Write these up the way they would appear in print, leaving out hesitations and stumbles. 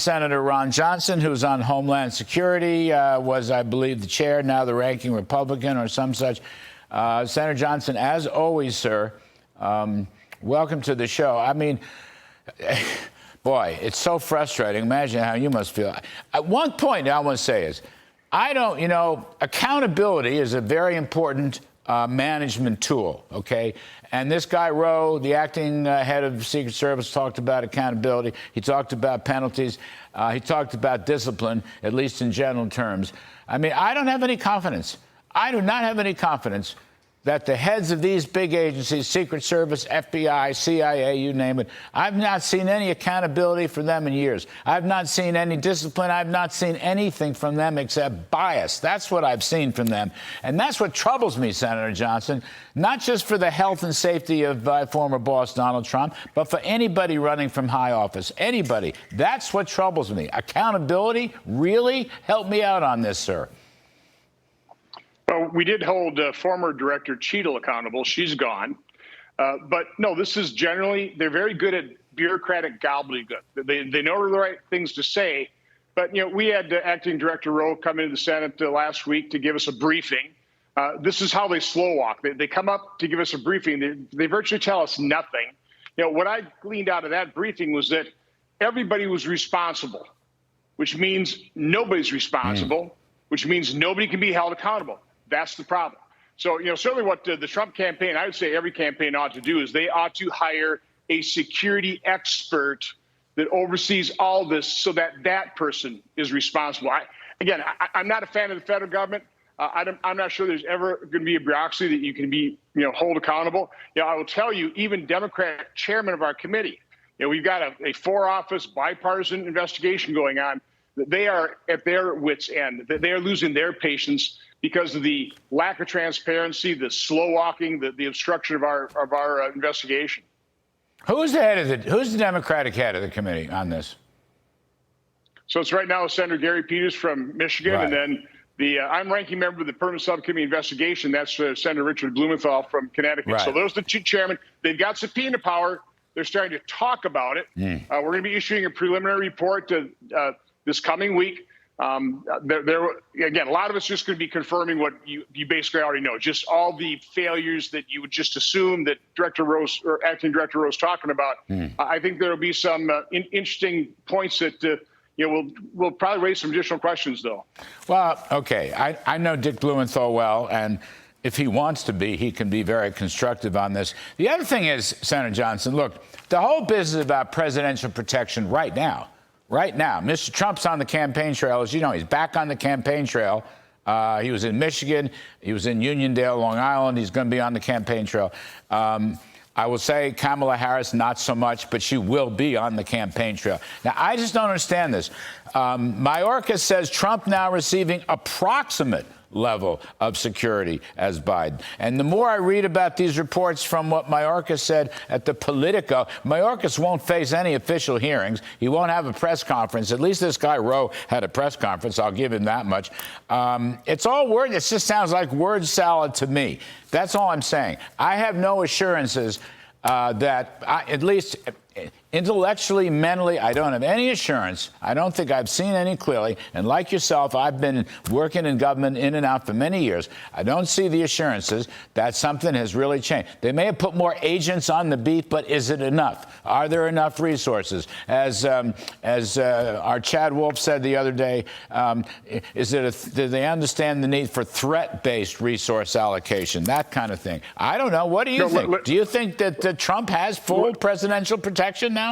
Senator Ron Johnson, who's on Homeland Security, was, I believe, the chair, now the ranking Republican or some such. Senator Johnson, as always, sir, welcome to the show. I mean, boy, it's so frustrating. Imagine how you must feel. At one point, I want to say is, accountability is a very important management tool, okay? And this guy, Rowe, the acting head of the Secret Service, talked about accountability. He talked about penalties. He talked about discipline, at least in general terms. I mean, I don't have any confidence. I do not have any confidence that the heads of these big agencies, Secret Service, FBI, CIA, you name it, I've not seen any accountability for them in years. I've not seen any discipline. I've not seen anything from them except bias. That's what I've seen from them. And that's what troubles me, Senator Johnson, not just for the health and safety of former boss Donald Trump, but for anybody running from high office, anybody. That's what troubles me. Accountability? Really? Help me out on this, sir. Well, we did hold former Director Cheadle accountable. She's gone. But no, this is generally, they're very good at bureaucratic gobbledygook. They know the right things to say. But, we had Acting Director Rowe come into the Senate last week to give us a briefing. This is how they slow walk. They come up to give us a briefing. They virtually tell us nothing. What I gleaned out of that briefing was that everybody was responsible, which means nobody's responsible, which means nobody can be held accountable. That's the problem. So, certainly what the Trump campaign, I would say every campaign ought to do is they ought to hire a security expert that oversees all this so that that person is responsible. I'm not a fan of the federal government. I'm not sure there's ever going to be a bureaucracy that you can be, hold accountable. I will tell you, even Democrat chairman of our committee, we've got a four-office bipartisan investigation going on. They are at their wits' end. They are losing their patience because of the lack of transparency, the slow walking, the obstruction of our investigation. Who's the Democratic head of the committee on this? So it's right now Senator Gary Peters from Michigan, right. And then I'm ranking member of the Permanent Subcommittee Investigation. That's Senator Richard Blumenthal from Connecticut. Right. So those are the two chairmen. They've got subpoena power. They're starting to talk about it. We're going to be issuing a preliminary report this coming week. Again, a lot of it's just going to be confirming what you basically already know, just all the failures that you would just assume that Director Rose or Acting Director Rose talking about. I think there will be some interesting points that we'll probably raise some additional questions, though. Well, okay, I know Dick Blumenthal well, and if he wants to be, he can be very constructive on this. The other thing is, Senator Johnson, look, the whole business about presidential protection right now, Mr. Trump's on the campaign trail. As you know, he's back on the campaign trail. He was in Michigan. He was in Uniondale, Long Island. He's going to be on the campaign trail. I will say Kamala Harris, not so much, but she will be on the campaign trail. Now, I just don't understand this. Mayorkas says Trump now receiving approximate level of security as Biden. And the more I read about these reports from what Mayorkas said at the Politico, Mayorkas won't face any official hearings. He won't have a press conference. At least this guy Rowe had a press conference. I'll give him that much. It's all word. It just sounds like word salad to me. That's all I'm saying. I have no assurances that at least intellectually, mentally, I don't have any assurance. I don't think I've seen any clearly. And like yourself, I've been working in government in and out for many years. I don't see the assurances that something has really changed. They may have put more agents on the beat, but is it enough? Are there enough resources? As our Chad Wolf said the other day, do they understand the need for threat-based resource allocation, that kind of thing? I don't know. What do you think? Do you think that Trump has full presidential protection now?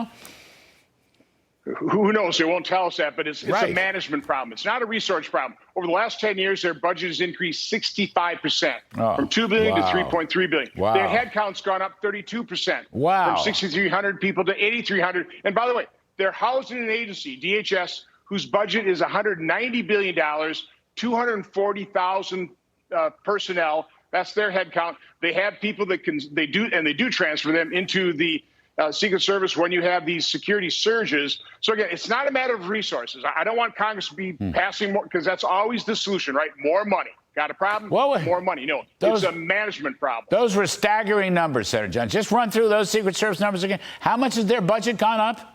Who knows? They won't tell us that, but it's right. A management problem. It's not a resource problem. Over the last 10 years, their budget has increased 65%, from $2 billion to $3.3 billion. Wow. Their headcount's gone up 32%, wow. from 6,300 people to 8,300. And by the way, they're housed in an agency, DHS, whose budget is $190 billion, 240,000 personnel. That's their headcount. They have people that they do transfer them into the Secret Service when you have these security surges. So again, it's not a matter of resources. I don't want Congress to be passing more, because that's always the solution, right? More money. Got a problem? More money. No, it's a management problem. Those were staggering numbers, Senator Johnson. Just run through those Secret Service numbers again. How much has their budget gone up?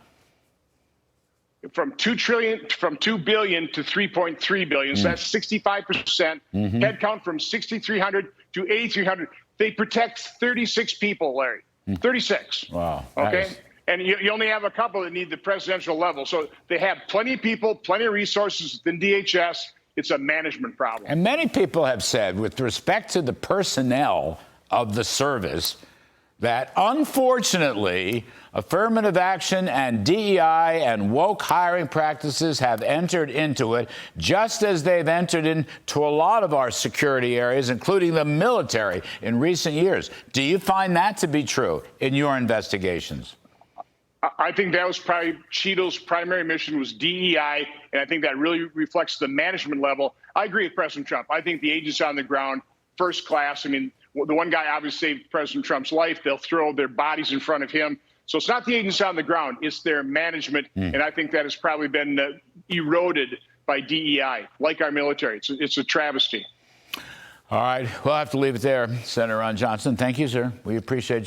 from 2 billion to 3.3 billion. So that's 65%. Headcount from 6,300 to 8,300. They protect 36 people, Larry. 36. Wow. Okay. Nice. And you only have a couple that need the presidential level. So they have plenty of people, plenty of resources within DHS. It's a management problem. And many people have said, with respect to the personnel of the service, that unfortunately, affirmative action and DEI and woke hiring practices have entered into it, just as they've entered into a lot of our security areas, including the military, in recent years. Do you find that to be true in your investigations? I think that was probably Cheadle's primary mission was DEI, and I think that really reflects the management level. I agree with President Trump. I think the agents on the ground, first class. I mean, the one guy obviously saved President Trump's life. They'll throw their bodies in front of him. So it's not the agents on the ground, it's their management. And I think that has probably been eroded by DEI, like our military. It's a travesty. All right, we'll have to leave it there. Senator Ron Johnson, thank you, sir. We appreciate you.